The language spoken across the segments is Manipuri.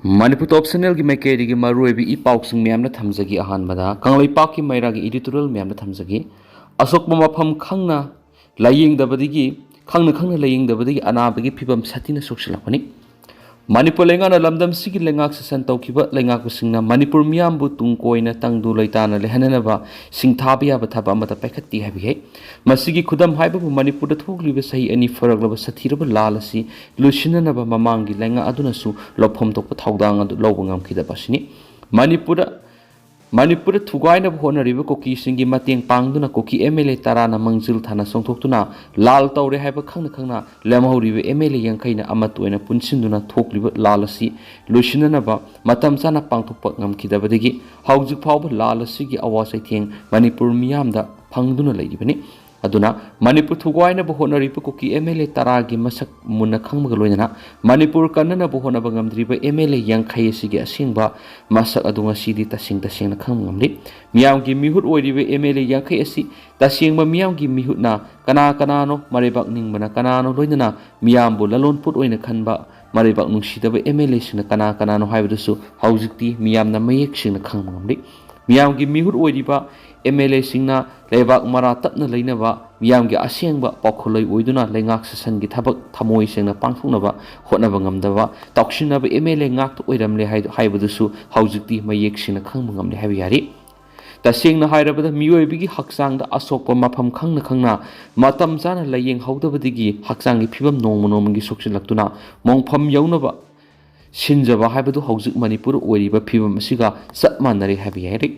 Manipur Top Channel की मैकेरी की मरुएबी ई पाउक्सिंग मैमना थमजगी अहानबदा कंगलैपाक की मैरागी editorial मैमना थमजगी असोकपा मफम खंगना लायेंगदबदगी खंगना लायेंगदबदगी अनाबगी फिबम सतिना सोक्सलापनी Manipur lengana lamdam sigi lengak sasan taukiba lengak busingna Manipur miyambu tungkoina tangdu laitana lehananaba singthabiya bathaba amata paikatti habi hai masigi khudam haibabu Manipur da thokliba sahi ani faraglaba sathiraba lalasi lusinanaba mamangi lenga adunasu lophom tokpa thaudang adu lawba ngamkhidaba sini Manipur thugainaba Hotnariba kuki singi mateng pangduna kuki MLA tarana mangzil thana songthoktuna lal tawre haiba khangna lemahuriba MLA yangkhaina amatoina punsinduna thokliba lalasi lusinanaba matam chana pangthokpa ngamkhidabadagi haujuk phawba lalasi gi awasai theng Manipur miyamda phangduna leiribani aduna Manipur thugainaba Hotnariba kuki MLA taragi masak munna khangmaga loinana Manipur kannanaba honaba ngamdriba MLA yangkhai asigi asingba masak adunga sidi tasingna khangmamli miyamgi mihut oiriba MLA yangkhai asi tasingba miyamgi mihutna kanano marebak ningbana kanano loinana miyambu lalon put oina khanba marebak nungsidaba MLA singna kanano haibadusu haujikti miyamna mayek singna khangmamli miyamgi mihut oiriba MLA singna lebak mara tapna leinaba miyamgi asengba paukholoi oiduna lengak sasangi thabak thamoi sengna pangthoknaba hotnaba ngamdaba tauksinaba MLA ngakta oiramle haibadusu haujikti mayek singna khangba ngamle haibi yari tasengna hairabada miyoibigi haksangda asokpa mafam khangna matam chana layeng haudabadigi haksanggi phibam nongmonomangi soksinlaktuna mongpham yaunaba sinjaba haibadu haujik Manipur oiriba phibam asiga satmanari haibi yari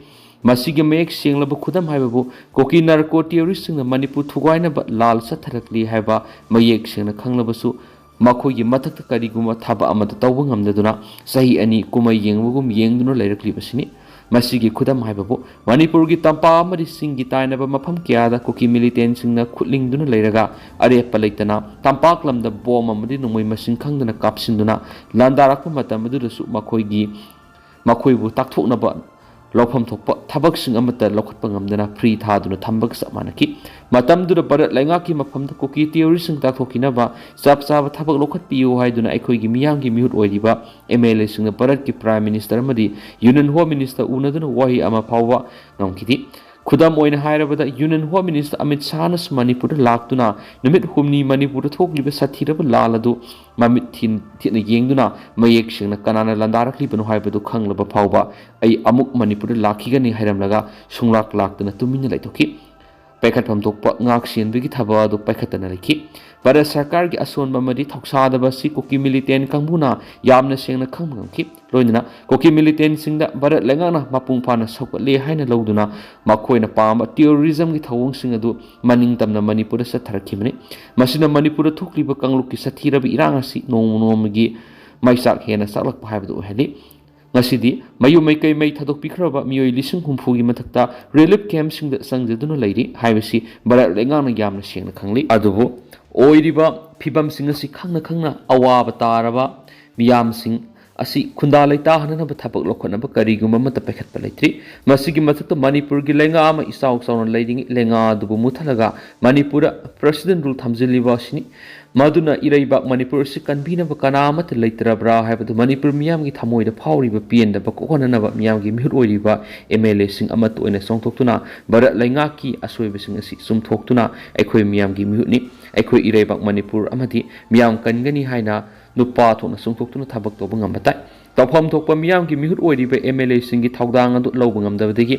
masigi mayek senglaba khudam haibabu koki narco terrorist na Manipur thugainaba lal satharakli haiba mayek sengna khanglabasu makhoigi mathakta kariguma thaba amata tawba ngamdaduna sahi ani kumai yengbugum yengduna leirakli masigi khudam haibabu Manipur gi tampa amari singi tainaba mafam kyada koki militant singna khutlingduna leiraga arepa leitana tampak lamda bom amadi numoi masing khangdana kapsinduna landarakpa matamadudasu makhoibu takthoknaba lawpham thokpa thabak sing amata lokhatpa ngamdana free thaduna thambak samanaki matamdura barat laingaki mafamda koki theory sing takhokinaba chapchaba thabak lokhatpiu haiduna aikhoigi miyamgi mihut oiriba MLA singna barat ki prime minister amadi union home minister unaduna wahi ama phawwa ngamkiti khudam oina hairabada union home minister Amit Shahnas Manipur laktuna numit humni Manipur thokliba sathiraba laladu mamit thina yengduna mayek singna kanana landarakli banu haibadu khanglaba phawba ai amuk Manipur lakhigani hairamlaga sunglak laktuna tumina laitoki paikhatpham thokpa ngak sienbigi thaba adu paikhatana lekhi Bharat Sarkar gi asonba madi thoksadaba si koki militant kangbuna yamna sengna khangmangki loinana koki militant singda Bharat lengana mapung phana sokle haina loduna makhoina pamba terrorism gi thawong sing adu maning tamna Manipur sa tharakimani masina Manipur thokliba kangluk ki sathirabi iranga si nongmagi maisak hena saklak phaibadu heli ngasidi mayu maikai mai thadok pikhraba miyoi lising humfu gi mathakta relief camp singda sangjaduna leiri haibasi Bharat lengana yamna sengna khangli adubu oiriba phibam sing asi khangna awaba taraba miyam sing asi khunda laita hanana thapak lokhona ba kariguma mata pekhat palaitri masigi mathakta Manipur gi lenga ama isauk sauna leiding lenga dubu muthalaga Manipur president rule thamjiliba sini maduna iraiba Manipur si kanbina ba kanamat leitrabra haibadu Manipur miyam gi thamoida phawriba pienda ba kokonana ba miyam gi mihur oiriba MLA sing amat oina songthoktuna Bharat lenga ki asoiba sing asi sumthoktuna aikhoi miyam gi mihutni aikhoi iraiba Manipur amadi miyam kangani haina nupa thona sungthoktuna thabak toba ngambatai tawpham thokpa miyam gi mihut oiriba MLA singi thaudang adu lawba ngamdabadagi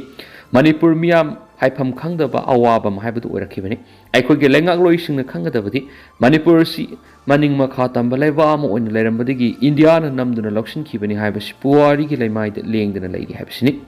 Manipur miyam haifam khangdaba awaba haibadu oirakibani aikhoi gi lengak loi singna khangadabadi Manipur si maning makha tamba laiba ama oina lairambadagi India na namduna lauksin khibani haibasi puwari gi laimaida lengdana lairi haibasini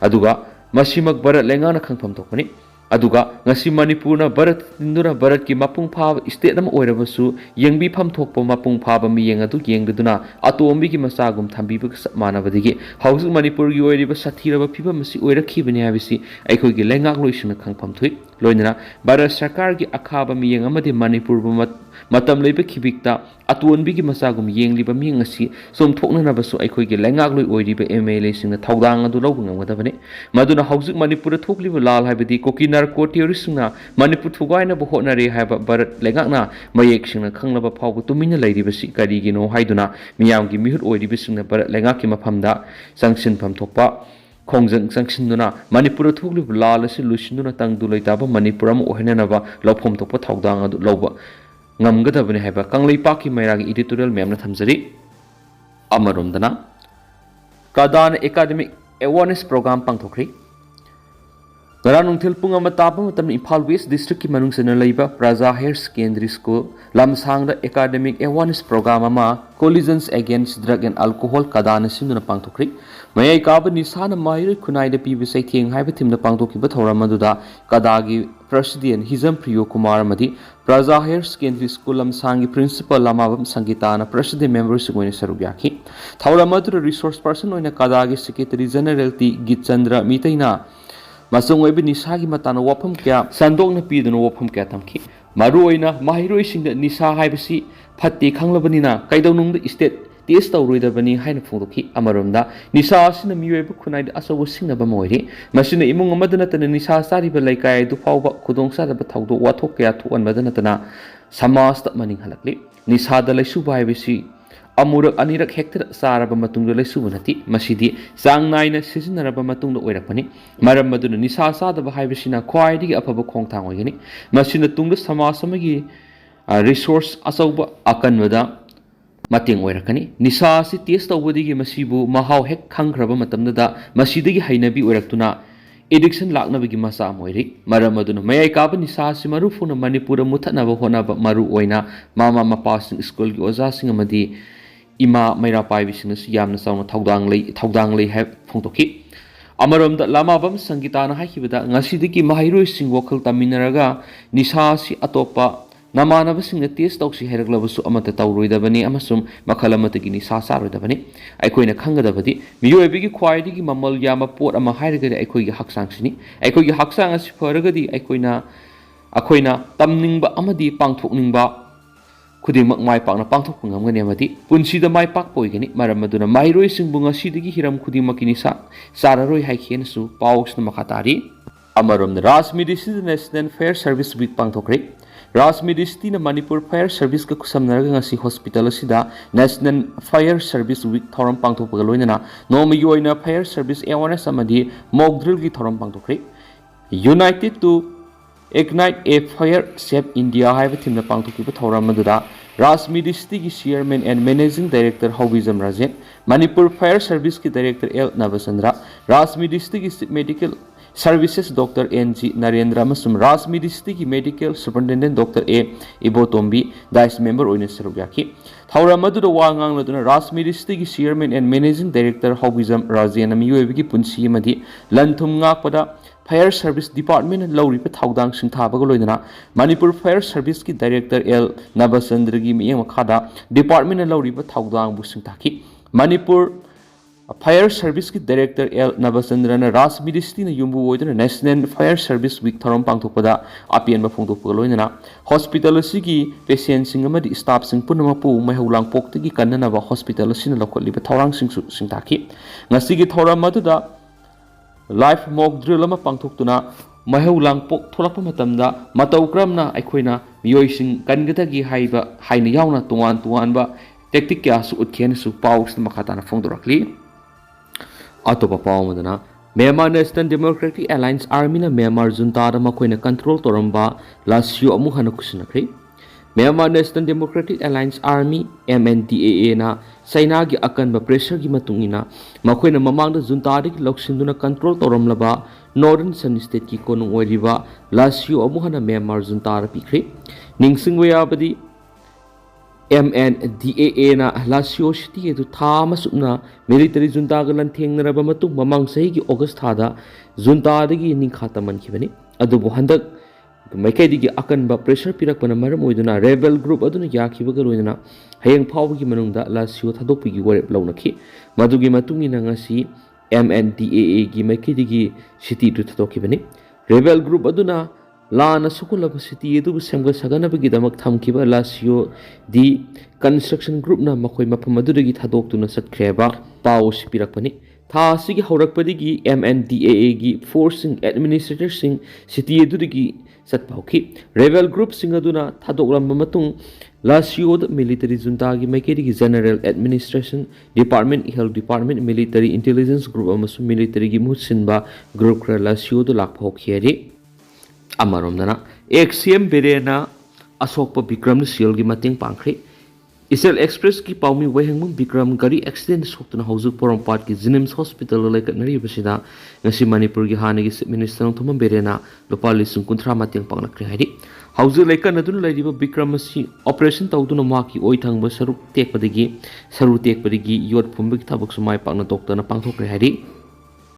aduga masimak Bharat lengana khangpham thokpani aduga ngasi Manipur na Bharat tinduna Bharat ki mapung phaba state ama oirabasu yengbi pham thokpa mapung phaba mi yengadu yengduna atombi ki masagum thambiba manabadigi hausu Manipur gi oiriba sathiraba phibam asi oirakhibani habisi aikhoi gi lengak loisuna khangpham thui loinana Bharat Sarkar gi akhaba mi yeng amadi Manipur matam leiba khibikta atonbigi masagum yengliba ming asi som thoknanabasu aikhoigi lengagloi oiriba MLA singna thawdang adu lawbu ngamgadabani maduna haujuk Manipur thokliba lal haibadi koki narco terroristsingna Manipur thugaina bu hotnari haiba Bharat lengakna Mayek singna khanglaba phawbu tumina leiribasi karigino haiduna miyamgi mihut oiriba singna Bharat lengakki maphamda sangsinpham thokpa khongjang sangsinuna Manipur thokliba lal asi lusinuna tangdu leitaba Manipur am ohenanaba lawphom thokpa thawdang adu lawba ngamgadabani haiba kanglei paki mairagi editorial memna thamjari amaromdana Kadan academic awareness program pangthokri Garang thil punga matapa matam Imphal West district ki manung sena leiba Praja Higher Secondary School lamsangda academic awareness program ama collisions against drug and alcohol kadana simna pangthokri mayai kaba nisana mahir khunai da pibi sai theng haiba thimna pangthokki ba thoram maduda kadagi president Hizam Priyo Kumar amadi Praja Higher Secondary School lamsangi principal lamabam sangitana president member sugoine sarugyaki thoram madu resource person oina kadagi secretary general ti Gitchandra mitaina masung oibi nisagi matana wapam kya sandokna piduna wapam kya tamki maru oina mahiroi singda nisa haibasi phatti khanglabanina kaidawnungda state test tawroidabani haina phungdoki amaromda nisa asina miyoiba khunai asawo singnaba moiri masina imung amadana tana nisa sariba laikai du fawba khudongsa da thawdo wathok kya thuan madana tana samasta maning halakli nisa da laisu baibasi amurak anirak hektar saraba matungda laisu banati masidi sang naina sisinaraba matungda oirakpani maram maduna nisa sadaba haibasina khwaidigi afaba khongthang oigani masina tungda samasamagi resource asauba akanwada mateng oirakani nisa si test tawbadigi masibu mahau hek khangkraba matamda masidagi hainabi oiraktuna addiction laknabagi masa moiri maram aduna mayai kaba nisa si marufuna Manipur muthanaba honaba maru oina mama mapasing school gi oja sing amadi ima maira pai bisina si yamna sauna thawdang lei hai phongtoki amaromda lamabam sangitana haikibada ngasidiki mahairoi sing wakal taminaraga nisa si atopa namanaba singna test tawsi heraklabasu amata tawroidabani amasum makalamatagi nisa saroidabani aikoina khangadabadi miyoibigi khwaidigi mamal yama pot ama hairagadi aikoigi haksangsini aikoigi haksang asi faragadi aikoina tamningba amadi pangthokningba khudimak mai pakna pangthok ngamgani amadi punsida mai pak poigani maram maduna mairoi singbunga sidigi hiram khudimakini sararoi haikhen su pausna makhatari amarom Rasmidisi National Fire Service Week pangthokri Rasmidisi na Manipur Fire Service ka kusamnaraga ngasi hospital asida National Fire Service Week thoram pangthokpaga loinana nomi yoina fire service awareness amadi mock drill gi thoram pangthokri United to Ignite a Fire Save India haiba thimna pangthokiba thoram maduda Rasmidisi ki chairman and managing director Hobizam Rajan Manipur Fire Service ki director L Navasandra Rasmidisi ki medical services Dr. N.G. Narendra masum Rasmidisi ki medical superintendent Dr. A. Ibotombi dice member oina sarugyaki thoram maduda wangang laduna Rasmidisi ki chairman and managing director Hobizam Rajan miyoibi ki punsi amadi lanthum ngakpada Fire Service Department Lauripa Thawdang Singthabaga loidana Manipur Fire Service ki Director L Nabasandra gi miyang makhada Department Lauripa Thawdang bu singthaki Manipur Fire Service ki Director L Nabasandra na Rasmidisi na yumbu oidana National Fire Service Week thoram pangthokpada apian ba phongthokpaga loidana hospital asigi patient sing amadi staff sing punamapu maihaulang poktagi kannanaba hospital asina lokoliba thawrang singthaki ngasigi thoram maduda life mock drill ama pangthoktuna mahau langpok tholakpa matamda matau kramna aikoina miyoising kangadagi haina yauna tuan ba tactic kya su utkhen su paus makhatana phongdorakli atopa pawmadana Myanmar National Democratic Alliance Army na Myanmar junta da makoina control toramba lasio amu hana kusinakri Myanmar National Democratic Alliance Army MNDAA na China gi akanba pressure gi matungina makoina mamangda junta ri loksinduna control toramlaba Northern Sun State ki konung oiriba lasio amuhana Myanmar junta ra pikri ningsingwe abadi MNDAA na lasio city edu tha masukna military junta ga lan thengnaraba matung mamang sahi gi August thada junta dagi ningkhata mankhibani adubu handak Maikaidigi akanba pressure pirakpana maram oiduna rebel group aduna yakhibaga loiduna hayang phawgi manungda lasio thadokpigi warep launakhi madugi matungina ngasi MNDAA gi maikaidigi city tu thadokibani rebel group aduna ꯂꯥꯟꯅ ꯁꯣꯛꯍꯜꯂꯕ ꯁꯤꯇꯤ ꯑꯗꯨꯕꯨ ꯁꯦꯝꯒꯠ ꯁꯥꯒꯠꯅꯕꯒꯤꯗꯃꯛ ꯊꯝꯈꯤꯕ ꯂꯥꯁꯤꯌꯣ ꯗꯤ ꯀꯟꯁꯇ꯭ꯔꯛꯁꯟ ꯒ꯭ꯔꯨꯞꯅ ꯃꯈꯣꯏ ꯃꯐꯝ ꯑꯗꯨꯗꯒꯤ ꯊꯥꯗꯣꯛꯇꯨꯅ ꯆꯠꯈ꯭ꯔꯦꯕ ꯄꯥꯎ ꯑꯁꯤ ꯄꯤꯔꯛꯄꯅꯤ꯫ ꯊꯥ ꯑꯁꯤꯒꯤ ꯍꯧꯔꯛꯄꯗꯒꯤ MNDAAꯒꯤ ꯐꯣꯔꯁꯁꯤꯡ ꯑꯦꯗꯃꯤꯅꯤꯁꯇ꯭ꯔꯦꯇꯔꯁꯤꯡ ꯁꯤꯇꯤ ꯑꯗꯨꯗꯒꯤ ꯆꯠꯄ ꯍꯧꯈꯤ꯫ ꯔꯦꯕꯦꯜ ꯒ꯭ꯔꯨꯞꯁꯤꯡ ꯑꯗꯨꯅ ꯊꯥꯗꯣꯛꯂꯝꯕ ꯃꯇꯨꯡ ꯂꯥꯁꯤꯌꯣꯗ ꯃꯤꯂꯤꯇꯔꯤ ꯖꯨꯟꯇꯥꯒꯤ ꯃꯥꯏꯀꯩꯗꯒꯤ general administration department, health department, military intelligence group ꯑꯃꯁꯨꯡ ꯃꯤꯂꯤꯇꯔꯤꯒꯤ ꯃꯍꯨꯠ ꯁꯤꯟꯕ ꯒ꯭ꯔꯨꯞ ꯈꯔ ꯂꯥꯁꯤꯌꯣꯗ ꯂꯥꯛꯄ ꯍꯧꯈꯤ ꯍꯥꯏꯔꯤ꯫ ꯑꯃꯔꯣꯝꯗꯅ ꯑꯦꯛꯁꯤꯑꯦꯝ ꯕꯤꯔꯦꯟꯅ ꯑꯁꯣꯛꯄ ꯕꯤꯀ꯭ꯔꯝꯅ ꯁꯤꯑꯦꯜꯒꯤ ꯃꯇꯦꯡ ꯄꯥꯡꯈ꯭ꯔꯤ꯫ ꯏꯆꯦꯜ ꯑꯦꯛꯁꯄ꯭ꯔꯦꯁꯀꯤ ꯄꯥꯎꯃꯤ ꯋꯥꯍꯦꯡꯕꯝ ꯕꯤꯀ꯭ꯔꯝ ꯒꯥꯔꯤ ꯑꯦꯛꯁꯤꯗꯦꯟꯗ ꯁꯣꯛꯇꯨꯅ ꯍꯧꯖꯤꯛ ꯄꯣꯔꯣꯝꯄꯥꯠꯀꯤ ꯖꯤꯅꯤꯝꯁ ꯍꯣꯁꯄꯤꯇꯥꯜꯗ ꯂꯩꯈꯠꯅꯔꯤꯕꯁꯤꯗ ꯉꯁꯤ ꯃꯅꯤꯄꯨꯔꯒꯤ ꯍꯥꯟꯅꯒꯤ ꯆꯤꯞ ꯃꯤꯅꯤꯁꯇꯔ ꯅꯣꯡꯊꯣꯝꯕꯝ ꯕꯤꯔꯦꯟꯅ ꯂꯨꯄꯥ ꯂꯤꯁꯤꯡ 30 ꯃꯇꯦꯡ ꯄꯥꯡꯂꯛꯈ꯭ꯔꯦ ꯍꯥꯏꯔꯤ꯫ ꯍꯧꯖꯤꯛ ꯂꯩꯀꯠꯅꯗꯨꯅ ꯂꯩꯔꯤꯕ ꯕꯤꯀ꯭ꯔꯝ ꯑꯁꯤ ꯑꯣꯄꯔꯦꯁꯟ ꯇꯧꯗꯨꯅ ꯃꯍꯥꯛꯀꯤ ꯑꯣꯏ ꯊꯪꯕ ꯁꯔꯨ ꯇꯦꯛꯄꯗꯒꯤ ꯌꯣꯠ ꯐꯨꯝꯕꯒꯤ ꯊꯕꯛꯁꯨ ꯃꯥꯏ ꯄꯥꯛꯅ ꯗꯣꯛꯇꯔꯅ ꯄꯥꯡꯊꯣꯛꯈ꯭ꯔꯦ ꯍꯥꯏꯔꯤ꯫